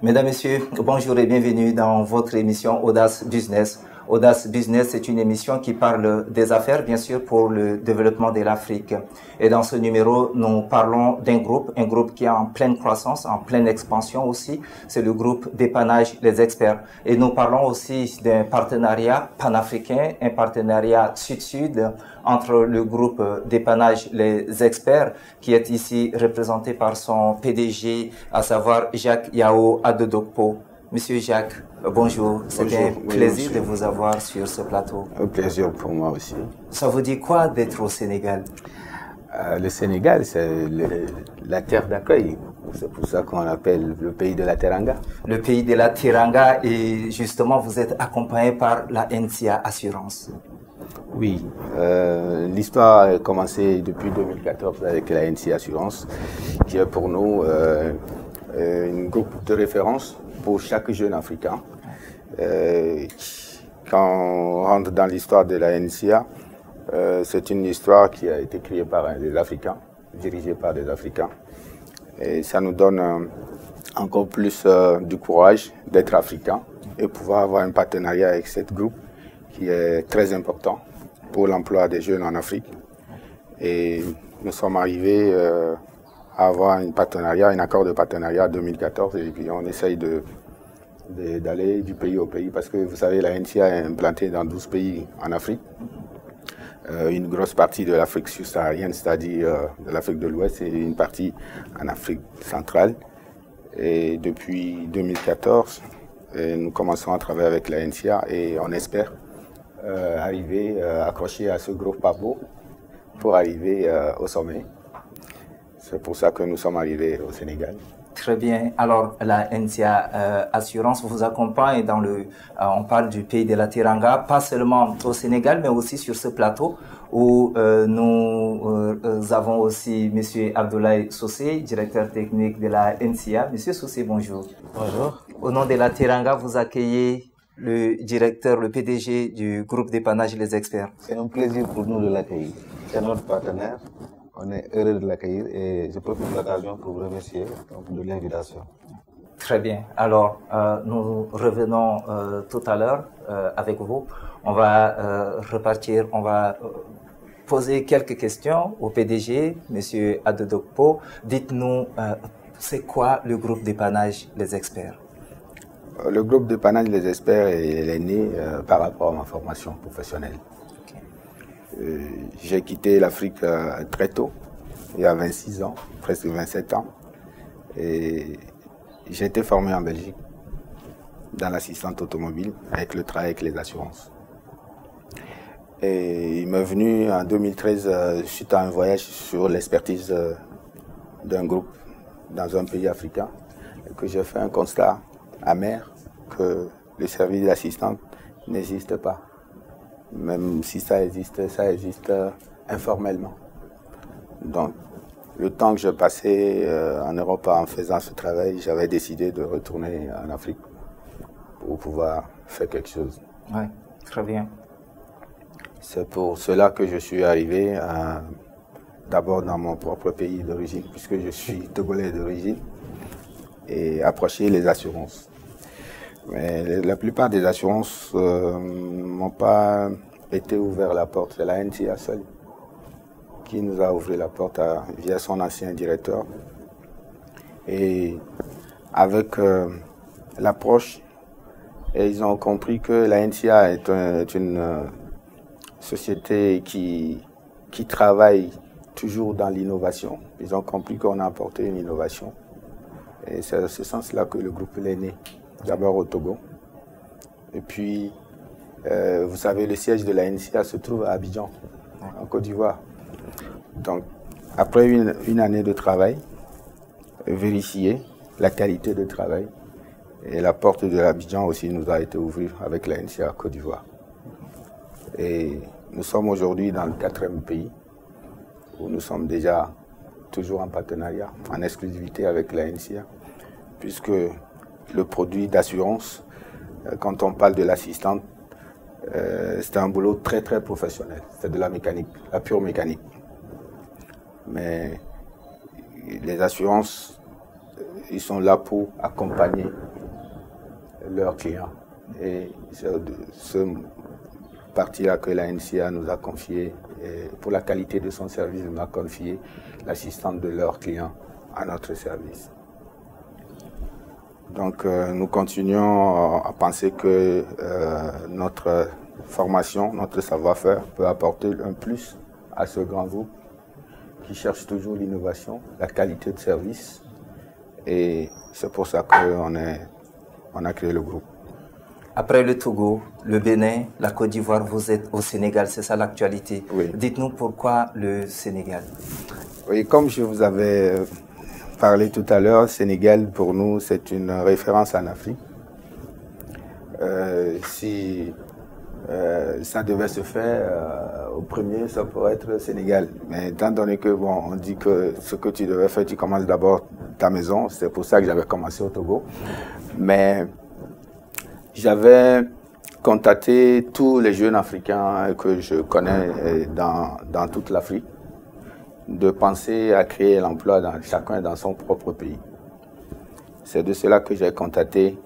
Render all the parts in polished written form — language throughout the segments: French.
Mesdames, Messieurs, bonjour et bienvenue dans votre émission Audace Business. Audace Business, c'est une émission qui parle des affaires, bien sûr, pour le développement de l'Afrique. Et dans ce numéro, nous parlons d'un un groupe qui est en pleine croissance, en pleine expansion aussi. C'est le groupe d'épanage Les Experts. Et nous parlons aussi d'un partenariat panafricain, un partenariat sud-sud entre le groupe d'épanage Les Experts, qui est ici représenté par son PDG, à savoir Jacques Yao Adedokpo. Monsieur Jacques, bonjour. C'est un plaisir de vous avoir sur ce plateau. Un plaisir pour moi aussi. Ça vous dit quoi d'être au Sénégal? Le Sénégal, c'est la terre d'accueil. C'est pour ça qu'on appelle le pays de la Teranga. Le pays de la Teranga, et justement, vous êtes accompagné par la NCA Assurance. Oui, l'histoire a commencé depuis 2014 avec la NCA Assurance, qui est pour nous un groupe de référence pour chaque jeune africain. Quand on rentre dans l'histoire de la NCA, c'est une histoire qui a été créée par des Africains, dirigée par des Africains. Et ça nous donne encore plus du courage d'être africain et pouvoir avoir un partenariat avec ce groupe qui est très important pour l'emploi des jeunes en Afrique. Et nous sommes arrivés à avoir un accord de partenariat en 2014, et puis on essaye d'aller du pays au pays, parce que vous savez, la NCA est implantée dans 12 pays en Afrique. Une grosse partie de l'Afrique subsaharienne, c'est-à-dire de l'Afrique de l'Ouest, et une partie en Afrique centrale. Et depuis 2014, nous commençons à travailler avec la NCA et on espère arriver accrocher à ce gros paquebot pour arriver au sommet. C'est pour ça que nous sommes arrivés au Sénégal. Très bien. Alors, la NCA Assurance vous accompagne dans on parle du pays de la Teranga, pas seulement au Sénégal, mais aussi sur ce plateau où nous avons aussi Monsieur Abdoulaye Sossé, directeur technique de la NCA. Monsieur Sossé, bonjour. Bonjour. Au nom de la Teranga, vous accueillez le directeur, le PDG du groupe d'épanage Les Experts. C'est un plaisir pour nous de l'accueillir. C'est notre partenaire. On est heureux de l'accueillir et je profite de l'occasion pour vous remercier de l'invitation. Très bien. Alors, nous revenons tout à l'heure avec vous. On va repartir, on va poser quelques questions au PDG, Monsieur Adedokpo. Dites-nous, c'est quoi le groupe d'épanage Les Experts? Le groupe d'épanage Les Experts est né par rapport à ma formation professionnelle. J'ai quitté l'Afrique très tôt, il y a 26 ans, presque 27 ans. Et j'ai été formé en Belgique dans l'assistance automobile avec le travail avec les assurances. Et il m'est venu en 2013, suite à un voyage sur l'expertise d'un groupe dans un pays africain, que j'ai fait un constat amer que le service d'assistance n'existe pas. Même si ça existe informellement. Donc, le temps que je passais en Europe en faisant ce travail, j'avais décidé de retourner en Afrique pour pouvoir faire quelque chose. Oui, très bien. C'est pour cela que je suis arrivé d'abord dans mon propre pays d'origine, puisque je suis togolais d'origine, et approcher les assurances. Mais la plupart des assurances n'ont pas été ouvert la porte. C'est la NCA seule qui nous a ouvert la porte via son ancien directeur. Et avec l'approche, ils ont compris que la NCA est une société qui travaille toujours dans l'innovation. Ils ont compris qu'on a apporté une innovation. Et c'est dans ce sens-là que le groupe est né. D'abord au Togo. Et puis, vous savez, le siège de la NCA se trouve à Abidjan, en Côte d'Ivoire. Donc, après une année de travail, vérifier la qualité de travail, et la porte de l'Abidjan aussi nous a été ouverte avec la NCA Côte d'Ivoire. Et nous sommes aujourd'hui dans le 4e pays, où nous sommes déjà toujours en partenariat, en exclusivité avec la NCA, puisque le produit d'assurance, quand on parle de l'assistante, c'est un boulot très très professionnel. C'est de la mécanique, la pure mécanique. Mais les assurances ils sont là pour accompagner leurs clients. Et ce partie-là que la NCA nous a confié, pour la qualité de son service, nous a confié l'assistance de leurs clients à notre service. Donc nous continuons à penser que notre formation, notre savoir-faire peut apporter un plus à ce grand groupe qui cherche toujours l'innovation, la qualité de service. Et c'est pour ça qu'on a créé le groupe. Après le Togo, le Bénin, la Côte d'Ivoire, vous êtes au Sénégal, c'est ça l'actualité. Oui. Dites-nous pourquoi le Sénégal? Oui, comme je vous avais parlé tout à l'heure, Sénégal pour nous c'est une référence en Afrique. Si ça devait se faire au premier, ça pourrait être le Sénégal. Mais étant donné que bon, on dit que ce que tu devais faire, tu commences d'abord ta maison, c'est pour ça que j'avais commencé au Togo. Mais j'avais contacté tous les jeunes Africains que je connais dans toute l'Afrique de penser à créer l'emploi chacun dans son propre pays. C'est de cela que j'ai contacté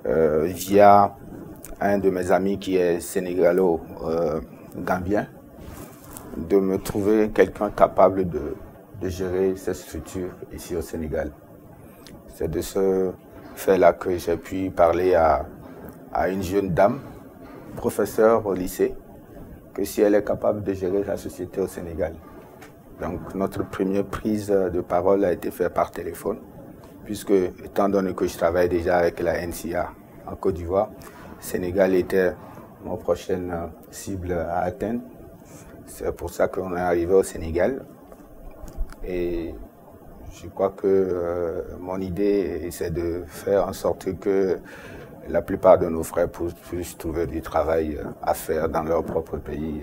via un de mes amis qui est sénégalo-gambien, de me trouver quelqu'un capable de gérer cette structure ici au Sénégal. C'est de ce fait-là que j'ai pu parler à une jeune dame, professeure au lycée, que si elle est capable de gérer la société au Sénégal. Donc notre première prise de parole a été faite par téléphone, puisque étant donné que je travaille déjà avec la NCA en Côte d'Ivoire, Sénégal était mon prochaine cible à atteindre. C'est pour ça qu'on est arrivé au Sénégal. Et je crois que mon idée, c'est de faire en sorte que la plupart de nos frères puissent trouver du travail à faire dans leur propre pays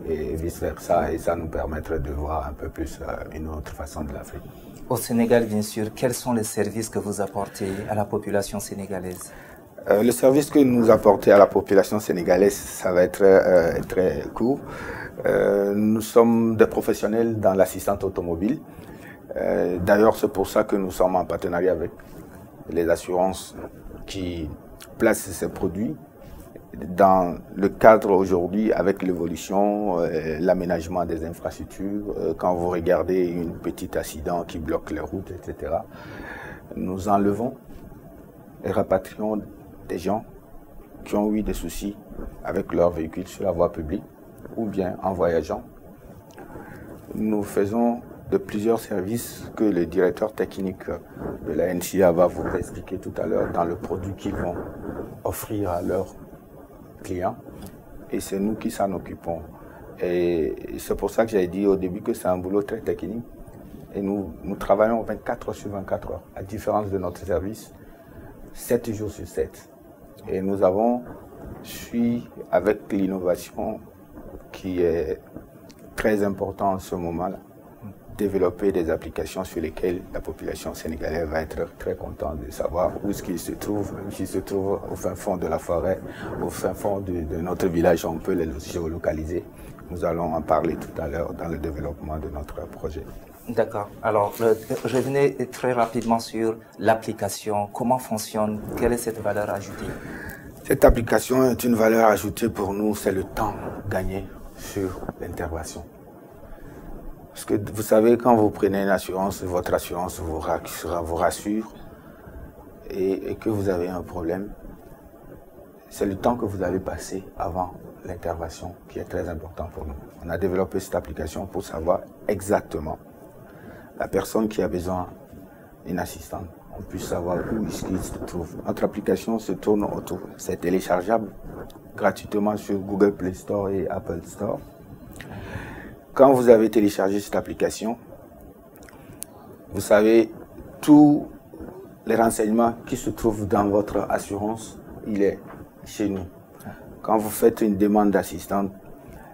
et vice-versa. Et ça nous permettrait de voir un peu plus une autre façon de l'Afrique. Au Sénégal, bien sûr, quels sont les services que vous apportez à la population sénégalaise? Le service que nous apportons à la population sénégalaise, ça va être très court. Nous sommes des professionnels dans l'assistance automobile. D'ailleurs, c'est pour ça que nous sommes en partenariat avec les assurances qui placent ces produits dans le cadre aujourd'hui avec l'évolution, l'aménagement des infrastructures. Quand vous regardez un petit accident qui bloque les routes, etc., nous enlevons et rapatrions des gens qui ont eu des soucis avec leur véhicule sur la voie publique ou bien en voyageant. Nous faisons de plusieurs services que le directeur technique de la NCA va vous expliquer tout à l'heure dans le produit qu'ils vont offrir à leurs clients. Et c'est nous qui s'en occupons. Et c'est pour ça que j'ai dit au début que c'est un boulot très technique. Et nous travaillons 24 heures sur 24 heures, à différence de notre service, 7 jours sur 7. Et nous avons suivi avec l'innovation qui est très importante en ce moment-là, développer des applications sur lesquelles la population sénégalaise va être très contente de savoir où est-ce qu'il se trouve, même s'il se trouve au fin fond de la forêt, au fin fond de notre village, on peut les géolocaliser. Nous allons en parler tout à l'heure dans le développement de notre projet. D'accord. Alors, revenez très rapidement sur l'application. Comment fonctionne? Quelle est cette valeur ajoutée? Cette application est une valeur ajoutée pour nous, c'est le temps gagné sur l'intervention. Parce que vous savez, quand vous prenez une assurance, votre assurance vous rassure et que vous avez un problème, c'est le temps que vous allez passer avant l'intervention qui est très important pour nous. On a développé cette application pour savoir exactement la personne qui a besoin d'une assistante. On puisse savoir où il se trouve. Notre application se tourne autour. C'est téléchargeable gratuitement sur Google Play Store et Apple Store. Quand vous avez téléchargé cette application, vous savez tous les renseignements qui se trouvent dans votre assurance, il est chez nous. Quand vous faites une demande d'assistante,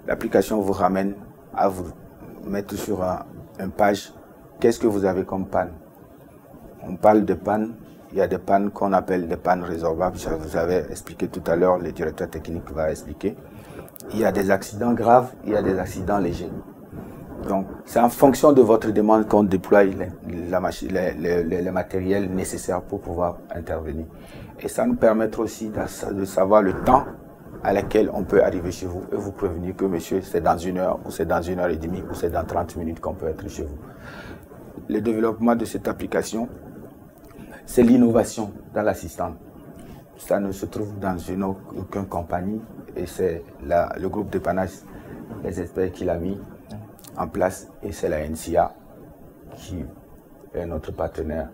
l'application vous ramène à vous mettre sur une page. Qu'est-ce que vous avez comme panne? On parle de panne. Il y a des pannes qu'on appelle des pannes résorbables. Je vous avais expliqué tout à l'heure, le directeur technique va expliquer. Il y a des accidents graves, il y a des accidents légers. Donc, c'est en fonction de votre demande qu'on déploie les matériels nécessaires pour pouvoir intervenir. Et ça nous permettra aussi de savoir le temps à laquelle on peut arriver chez vous et vous prévenir que, monsieur, c'est dans 1 heure, ou c'est dans 1h30, ou c'est dans 30 minutes qu'on peut être chez vous. Le développement de cette application, c'est l'innovation dans l'assistance. Ça ne se trouve dans aucune compagnie et c'est le groupe dépannage, les experts qui l'a mis en place et c'est la NCA qui est notre partenaire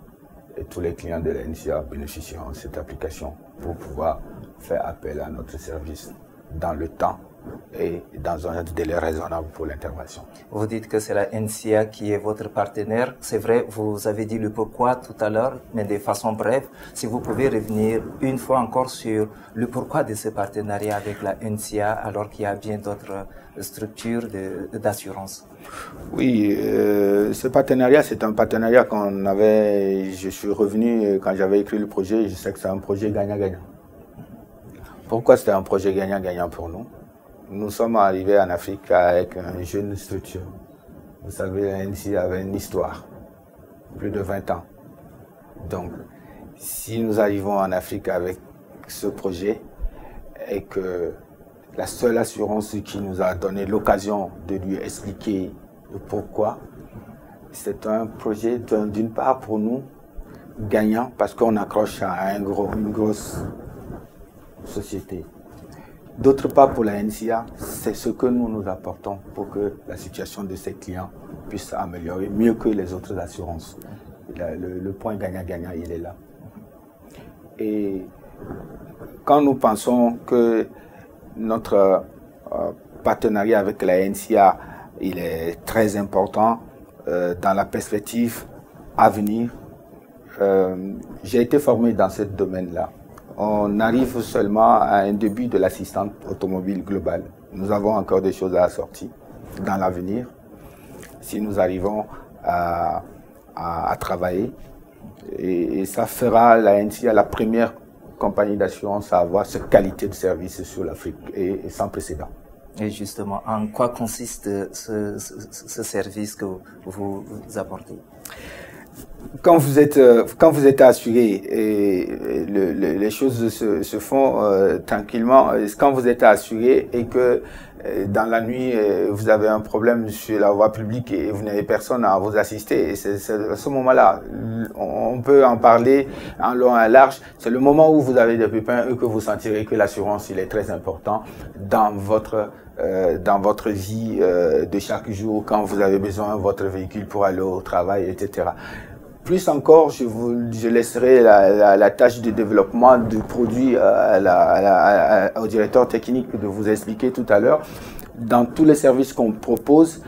et tous les clients de la NCA bénéficieront de cette application pour pouvoir faire appel à notre service dans le temps et dans un délai raisonnable pour l'intervention. Vous dites que c'est la NCA qui est votre partenaire. C'est vrai, vous avez dit le pourquoi tout à l'heure, mais de façon brève. Si vous pouvez revenir une fois encore sur le pourquoi de ce partenariat avec la NCA, alors qu'il y a bien d'autres structures d'assurance. Oui, ce partenariat, c'est un partenariat qu'on avait. Je suis revenu quand j'avais écrit le projet. Je sais que c'est un projet gagnant-gagnant. Pourquoi c'était un projet gagnant-gagnant pour nous? Nous sommes arrivés en Afrique avec une jeune structure. Vous savez, la NCA avait une histoire, plus de 20 ans. Donc, si nous arrivons en Afrique avec ce projet et que la seule assurance qui nous a donné l'occasion de lui expliquer le pourquoi, c'est un projet d'une part pour nous gagnant parce qu'on accroche à une grosse société. D'autre part, pour la NCA, c'est ce que nous apportons pour que la situation de ses clients puisse s'améliorer mieux que les autres assurances. Le point gagnant-gagnant, il est là. Et quand nous pensons que notre partenariat avec la NCA, il est très important dans la perspective à venir, j'ai été formé dans ce domaine-là. On arrive seulement à un début de l'assistance automobile globale. Nous avons encore des choses à assortir dans l'avenir. Si nous arrivons à travailler, et ça fera la NCA la première compagnie d'assurance à avoir cette qualité de service sur l'Afrique et sans précédent. Et justement, en quoi consiste ce service que vous apportez? Quand vous êtes assuré, et les choses se font tranquillement. Quand vous êtes assuré et que dans la nuit vous avez un problème sur la voie publique et vous n'avez personne à vous assister, c'est à ce moment-là, on peut en parler en long et en large. C'est le moment où vous avez des pépins et que vous sentirez que l'assurance il est très important dans votre vie de chaque jour, quand vous avez besoin de votre véhicule pour aller au travail, etc. Plus encore, je laisserai la tâche de développement du produit au directeur technique de vous expliquer tout à l'heure. Dans tous les services qu'on propose,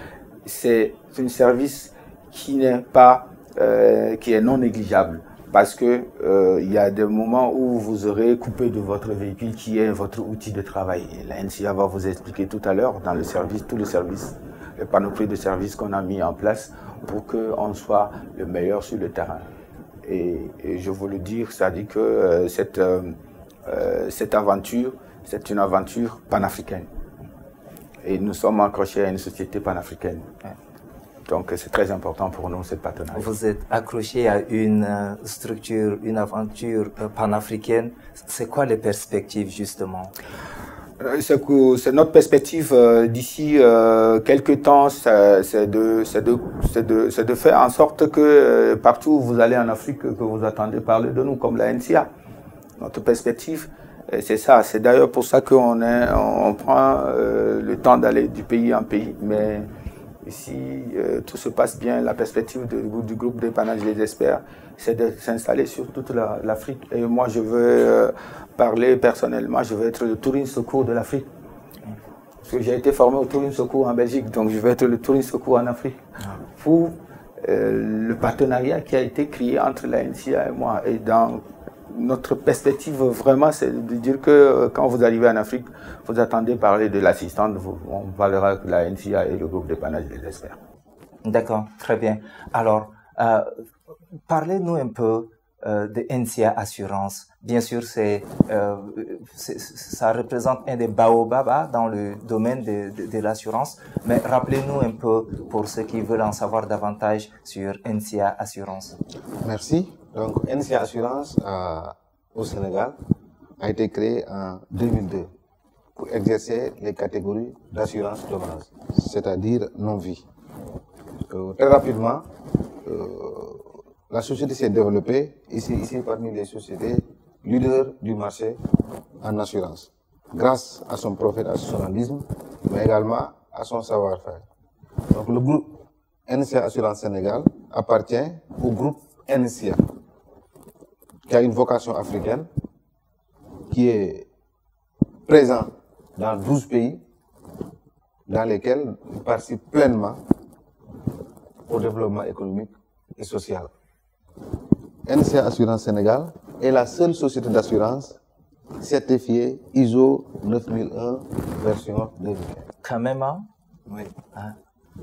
c'est un service qui est non négligeable. Parce que il y a des moments où vous aurez coupé de votre véhicule qui est votre outil de travail. Et la NCA va vous expliquer tout à l'heure dans le service, tous les services, les panoplies de services qu'on a mis en place pour qu'on soit le meilleur sur le terrain. Et je veux le dire, ça dit que cette aventure, c'est une aventure panafricaine. Et nous sommes accrochés à une société panafricaine. Donc c'est très important pour nous, cette partenariat. Vous êtes accroché à une structure, une aventure panafricaine. C'est quoi les perspectives justement? C'est notre perspective d'ici quelques temps, c'est de faire en sorte que partout où vous allez en Afrique, que vous attendez parler de nous comme la NCA. Notre perspective, c'est ça. C'est d'ailleurs pour ça qu'on prend le temps d'aller du pays en pays. Mais si tout se passe bien, la perspective du groupe dépannage des experts, c'est de s'installer sur toute l'Afrique. Et moi, je veux parler personnellement, je veux être le Touring Secours de l'Afrique. Parce que j'ai été formé au Touring Secours en Belgique, donc je veux être le Touring Secours en Afrique. Pour le partenariat qui a été créé entre la NCA et moi. Et dans notre perspective, vraiment, c'est de dire que quand vous arrivez en Afrique, vous attendez parler de l'assistante, on parlera de la NCA et le groupe dépannage des experts. D'accord, très bien. Alors, parlez-nous un peu de NCA Assurance. Bien sûr, ça représente un des baobabs dans le domaine de l'assurance, mais rappelez-nous un peu pour ceux qui veulent en savoir davantage sur NCA Assurance. Merci. Donc, NCA Assurance au Sénégal a été créé en 2002 pour exercer les catégories d'assurance dommage, c'est-à-dire non-vie. Très rapidement, la société s'est développée ici parmi les sociétés leaders du marché en assurance, grâce à son professionnalisme, mais également à son savoir-faire. Donc, le groupe NCA Assurance Sénégal appartient au groupe NCA, qui a une vocation africaine, qui est présent dans 12 pays, dans lesquels il participe pleinement au développement économique et social. NCA Assurance Sénégal est la seule société d'assurance certifiée ISO 9001 version 2015. Quand même, hein? Oui.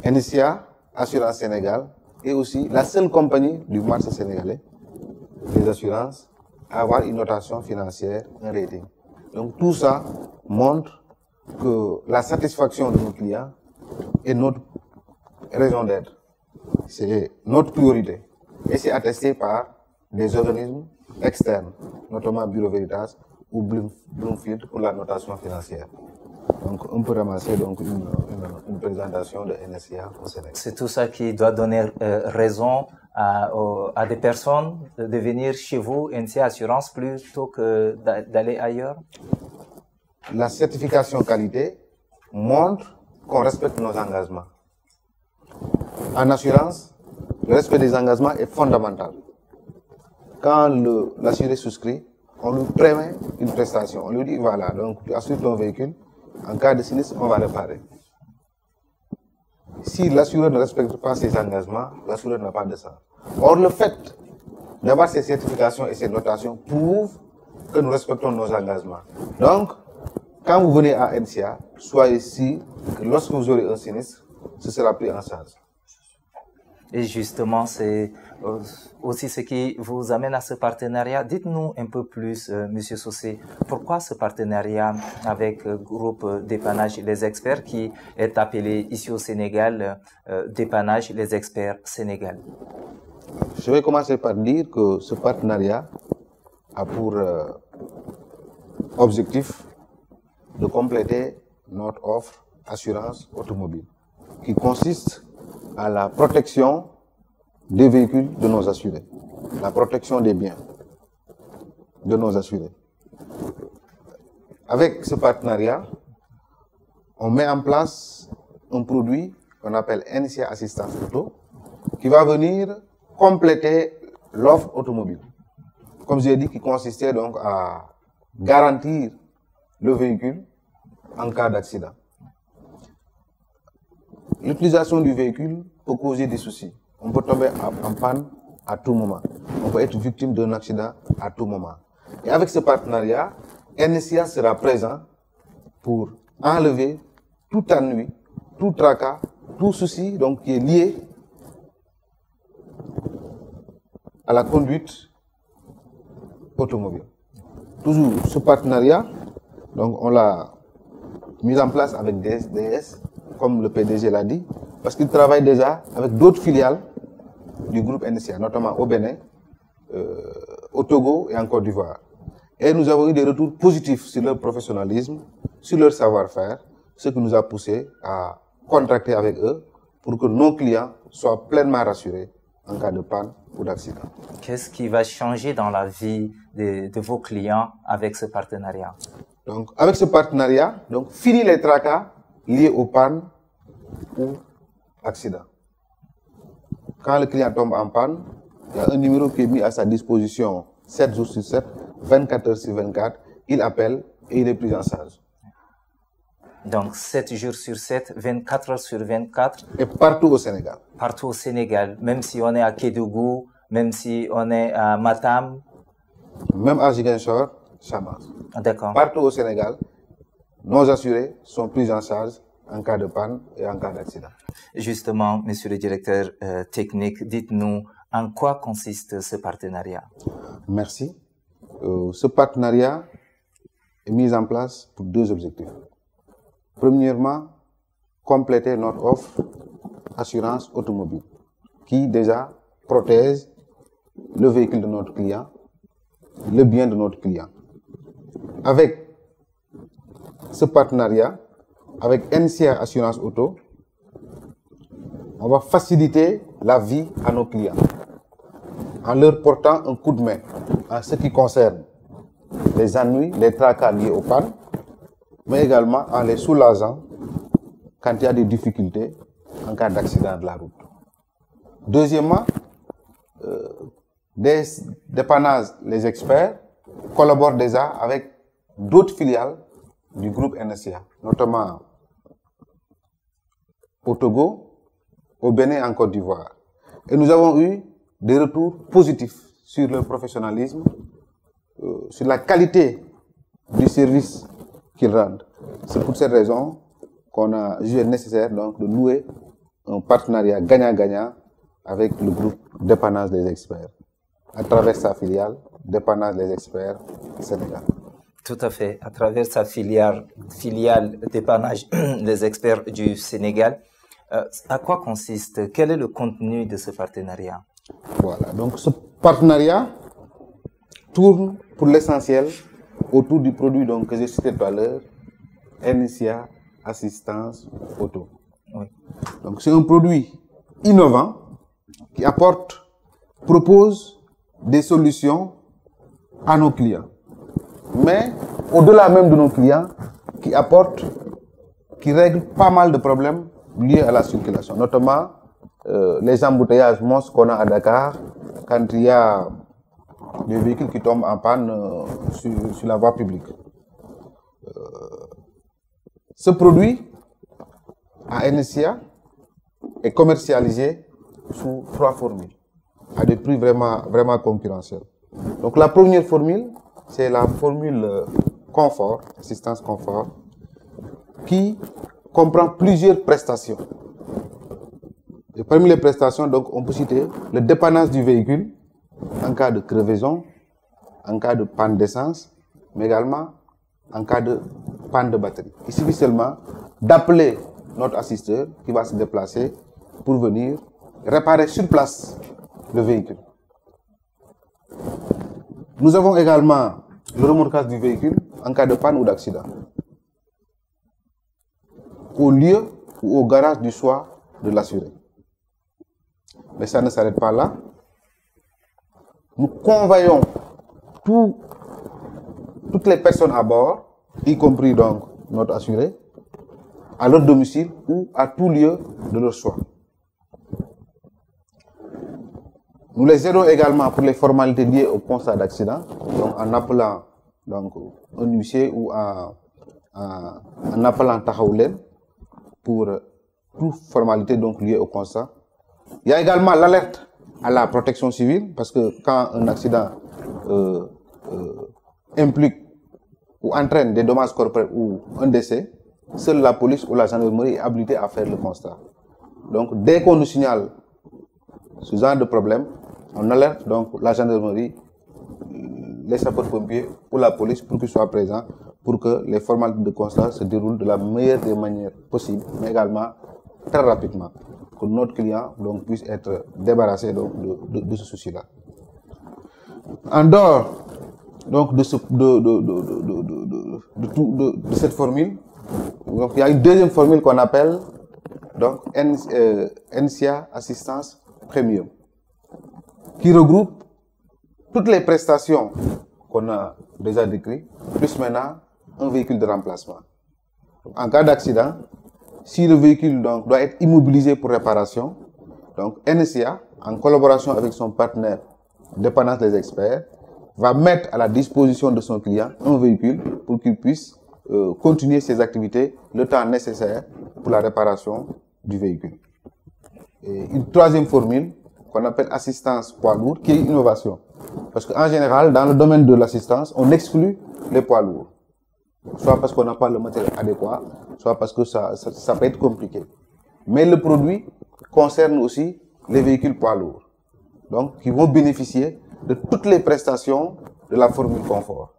NCA Assurance Sénégal est aussi la seule compagnie du marché sénégalais des assurances à avoir une notation financière, un rating. Donc tout ça montre que la satisfaction de nos clients est notre raison d'être. C'est notre priorité. Et c'est attesté par des organismes externes, notamment Bureau Veritas ou Bloomfield pour la notation financière. Donc on peut ramasser donc une présentation de NCA au Sénégal. C'est tout ça qui doit donner raison à des personnes de venir chez vous, NCA Assurance, plutôt que d'aller ailleurs? La certification qualité montre qu'on respecte nos engagements. En assurance, le respect des engagements est fondamental. Quand l'assuré souscrit, on lui promet une prestation. On lui dit, voilà, donc tu assures ton véhicule, en cas de sinistre, on va réparer. Si l'assureur ne respecte pas ses engagements, l'assureur n'a pas de sens. Or, le fait d'avoir ces certifications et ces notations prouve que nous respectons nos engagements. Donc, quand vous venez à NCA, soyez sûr que lorsque vous aurez un sinistre, ce sera pris en charge. Et justement, c'est aussi ce qui vous amène à ce partenariat. Dites-nous un peu plus, Monsieur Socé, pourquoi ce partenariat avec le groupe Dépannage Les Experts qui est appelé ici au Sénégal Dépannage Les Experts Sénégal? Je vais commencer par dire que ce partenariat a pour objectif de compléter notre offre assurance automobile, qui consiste à la protection des véhicules de nos assurés, la protection des biens de nos assurés. Avec ce partenariat, on met en place un produit qu'on appelle NCA Assistance Auto, qui va venir compléter l'offre automobile. Comme j'ai dit, qui consistait donc à garantir le véhicule en cas d'accident. L'utilisation du véhicule peut causer des soucis. On peut tomber en panne à tout moment. On peut être victime d'un accident à tout moment. Et avec ce partenariat, NCA sera présent pour enlever tout ennui, tout tracas, tout souci donc, qui est lié à la conduite automobile. Toujours ce partenariat, donc on l'a mis en place avec DS, comme le PDG l'a dit, parce qu'il travaille déjà avec d'autres filiales du groupe NCA, notamment au Bénin, au Togo et en Côte d'Ivoire. Et nous avons eu des retours positifs sur leur professionnalisme, sur leur savoir-faire, ce qui nous a poussé à contracter avec eux pour que nos clients soient pleinement rassurés en cas de panne ou d'accident. Qu'est-ce qui va changer dans la vie de vos clients avec ce partenariat? Donc, avec ce partenariat, donc, fini les tracas liés aux pannes ou accidents. Quand le client tombe en panne, il y a un numéro qui est mis à sa disposition 7 jours sur 7, 24 heures sur 24. Il appelle et il est pris en charge. Donc 7 jours sur 7, 24 heures sur 24. Et partout au Sénégal. Partout au Sénégal, même si on est à Kédougou, même si on est à Matam. Même à Ziguinchor, Chamas. D'accord. Partout au Sénégal, nos assurés sont pris en charge en cas de panne et en cas d'accident. Justement, monsieur le directeur technique, dites-nous en quoi consiste ce partenariat? Merci. Ce partenariat est mis en place pour deux objectifs. Premièrement, compléter notre offre assurance automobile qui déjà protège le véhicule de notre client, le bien de notre client. Avec ce partenariat, avec NCA Assurance Auto, on va faciliter la vie à nos clients en leur portant un coup de main en ce qui concerne les ennuis, les tracas liés aux pannes, mais également en les soulageant quand il y a des difficultés en cas d'accident de la route. Deuxièmement, des dépannages, les experts collaborent déjà avec d'autres filiales du groupe NSIA, notamment au Togo, au Bénin et en Côte d'Ivoire. Et nous avons eu des retours positifs sur leur professionnalisme, sur la qualité du service qu'ils rendent. C'est pour cette raison qu'on a jugé nécessaire donc, de nouer un partenariat gagnant-gagnant avec le groupe Dépannage des Experts, à travers sa filiale Dépannage des Experts Sénégal. Tout à fait, à travers sa filiale Dépannage des Experts du Sénégal. À quoi consiste? Quel est le contenu de ce partenariat? Voilà, donc ce partenariat tourne pour l'essentiel autour du produit donc, que j'ai cité tout à l'heure, NCA Assistance Auto. Oui. Donc c'est un produit innovant qui propose des solutions à nos clients. Mais au-delà même de nos clients, qui règle pas mal de problèmes liés à la circulation, notamment les embouteillages monstres qu'on a à Dakar quand il y a des véhicules qui tombent en panne sur la voie publique. Ce produit à NSIA est commercialisé sous 3 formules à des prix vraiment concurrentiels. Donc la première formule, c'est la formule confort, assistance confort, qui comprend plusieurs prestations. Et parmi les prestations, donc, on peut citer le dépannage du véhicule en cas de crevaison, en cas de panne d'essence, mais également en cas de panne de batterie. Il suffit seulement d'appeler notre assisteur qui va se déplacer pour venir réparer sur place le véhicule. Nous avons également le remorquage du véhicule en cas de panne ou d'accident, au lieu ou au garage du choix de l'assuré. Mais ça ne s'arrête pas là. Nous convoyons toutes les personnes à bord, y compris donc notre assuré, à leur domicile ou à tout lieu de leur choix. Nous les aidons également pour les formalités liées au constat d'accident, donc en appelant donc, un huissier ou en appelant Tahaoulen pour toute formalité donc liée au constat. Il y a également l'alerte à la protection civile, parce que quand un accident implique ou entraîne des dommages corporels ou un décès, seule la police ou la gendarmerie est habilitée à faire le constat. Donc, dès qu'on nous signale ce genre de problème, on alerte donc la gendarmerie, les sapeurs-pompiers ou la police pour qu'ils soient présents, pour que les formalités de constat se déroulent de la meilleure des manières possibles, mais également très rapidement, que notre client donc, puisse être débarrassé donc, de ce souci-là. En dehors donc, de cette formule, donc, il y a une deuxième formule qu'on appelle donc, NCA Assistance Premium, qui regroupe toutes les prestations qu'on a déjà décrites, plus maintenant un véhicule de remplacement. En cas d'accident, si le véhicule donc, doit être immobilisé pour réparation, donc NCA, en collaboration avec son partenaire Dépannage des Experts, va mettre à la disposition de son client un véhicule pour qu'il puisse continuer ses activités le temps nécessaire pour la réparation du véhicule. Et une troisième formule qu'on appelle assistance poids lourd, qui est une innovation. Parce qu'en général, dans le domaine de l'assistance, on exclut les poids lourds. Soit parce qu'on n'a pas le matériel adéquat, soit parce que ça peut être compliqué. Mais le produit concerne aussi les véhicules poids lourds. Donc, qui vont bénéficier de toutes les prestations de la formule confort.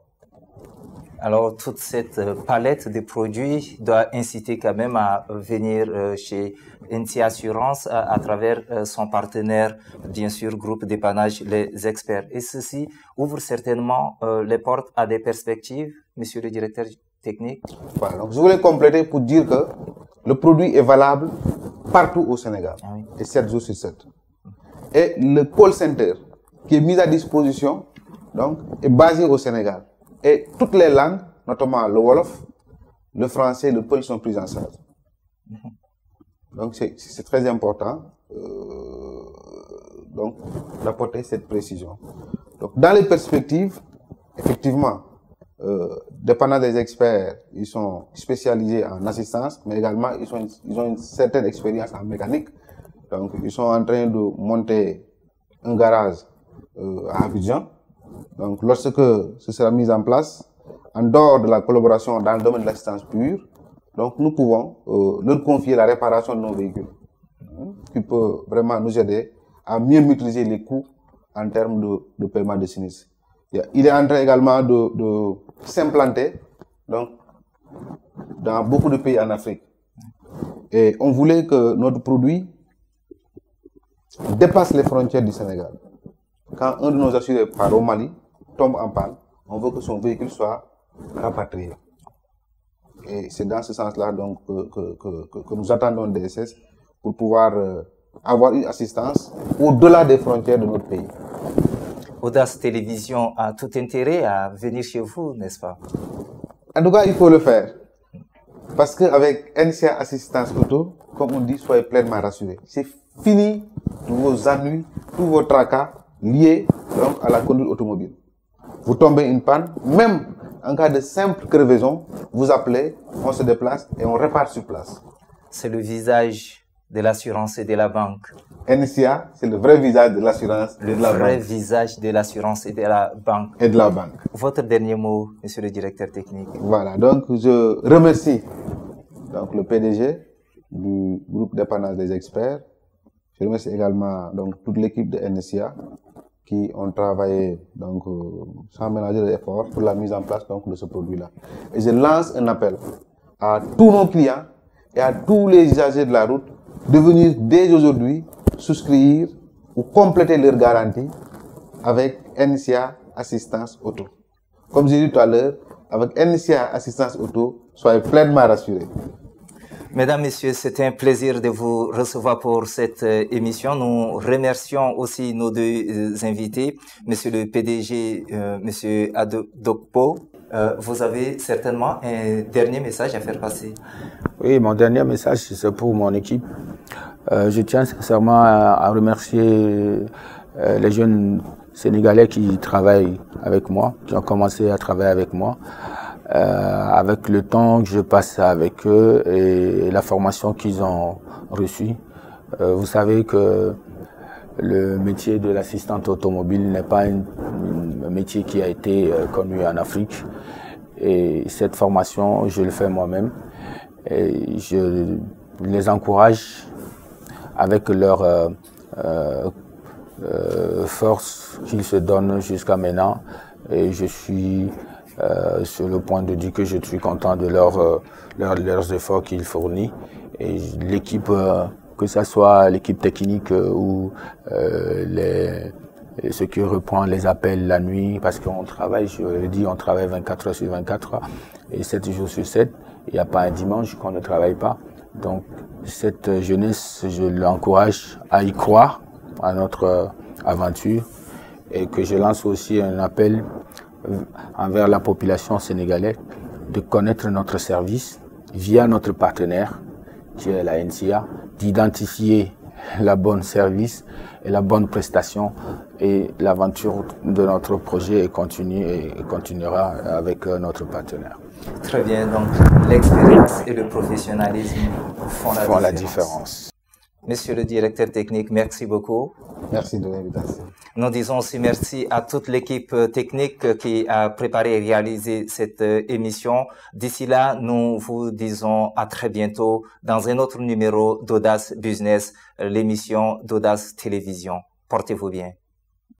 Alors, toute cette palette de produits doit inciter quand même à venir chez NCA Assurance à travers son partenaire, bien sûr, groupe dépannage Les Experts. Et ceci ouvre certainement les portes à des perspectives, monsieur le directeur technique. Voilà, donc je voulais compléter pour dire que le produit est valable partout au Sénégal, et 7 jours sur 7. Et le call center qui est mis à disposition donc, est basé au Sénégal. Et toutes les langues, notamment le Wolof, le français, le Peul sont pris en charge. Donc c'est très important d'apporter cette précision. Donc, dans les perspectives, effectivement, dépendant des experts, ils sont spécialisés en assistance, mais également ils ont une certaine expérience en mécanique. Donc ils sont en train de monter un garage à Abidjan. Donc lorsque ce sera mis en place, en dehors de la collaboration dans le domaine de l'assistance pure, donc nous pouvons leur confier la réparation de nos véhicules, qui peut vraiment nous aider à mieux maîtriser les coûts en termes de paiement de sinistres. Il est en train également de s'implanter donc dans beaucoup de pays en Afrique. Et on voulait que notre produit dépasse les frontières du Sénégal. Quand un de nos assurés part au Mali, tombe en panne, on veut que son véhicule soit rapatrié. Et c'est dans ce sens-là donc que nous attendons DSS pour pouvoir avoir une assistance au-delà des frontières de notre pays. Audace Télévision a tout intérêt à venir chez vous, n'est-ce pas? En tout cas, il faut le faire. Parce qu'avec NCA Assistance Auto, comme on dit, soyez pleinement rassurés. C'est fini tous vos ennuis, tous vos tracas liés donc, à la conduite automobile. Vous tombez une panne, même en cas de simple crevaison, vous appelez, on se déplace et on répare sur place. C'est le visage de l'assurance et de la banque. NCA, c'est le vrai visage de l'assurance et de la banque. Le vrai visage de l'assurance et de la banque. Et de la banque. Votre dernier mot, monsieur le directeur technique. Voilà, donc je remercie donc, le PDG du groupe dépannage des experts. Je remercie également donc, toute l'équipe de NCA qui ont travaillé donc, sans ménager d'efforts pour la mise en place donc, de ce produit-là. Et je lance un appel à tous nos clients et à tous les usagers de la route de venir dès aujourd'hui souscrire ou compléter leur garantie avec NCA Assistance Auto. Comme j'ai dit tout à l'heure, avec NCA Assistance Auto, soyez pleinement rassurés. Mesdames, Messieurs, c'était un plaisir de vous recevoir pour cette émission. Nous remercions aussi nos deux invités, Monsieur le PDG, Monsieur Adokpo. Vous avez certainement un dernier message à faire passer. Oui, mon dernier message, c'est pour mon équipe. Je tiens sincèrement à remercier les jeunes Sénégalais qui travaillent avec moi, qui ont commencé à travailler avec moi. Avec le temps que je passe avec eux et la formation qu'ils ont reçue. Vous savez que le métier de l'assistante automobile n'est pas un métier qui a été connu en Afrique. Et cette formation, je le fais moi-même. Et je les encourage avec leur force qu'ils se donnent jusqu'à maintenant. Et je suis sur le point de dire que je suis content de leurs efforts qu'ils fournissent. Et l'équipe, que ce soit l'équipe technique ou ceux qui reprennent les appels la nuit, parce qu'on travaille, je le dis, on travaille 24 heures sur 24 heures et 7 jours sur 7. Il n'y a pas un dimanche qu'on ne travaille pas. Donc cette jeunesse, je l'encourage à y croire, à notre aventure, et que je lance aussi un appel envers la population sénégalaise de connaître notre service via notre partenaire qui est la NCA, d'identifier la bonne service et la bonne prestation, et l'aventure de notre projet est continue et continuera avec notre partenaire. Très bien, donc l'expérience et le professionnalisme font la différence. Monsieur le directeur technique, merci beaucoup. Merci de l'invitation. Nous disons aussi merci à toute l'équipe technique qui a préparé et réalisé cette émission. D'ici là, nous vous disons à très bientôt dans un autre numéro d'Audace Business, l'émission d'Audace Télévision. Portez-vous bien.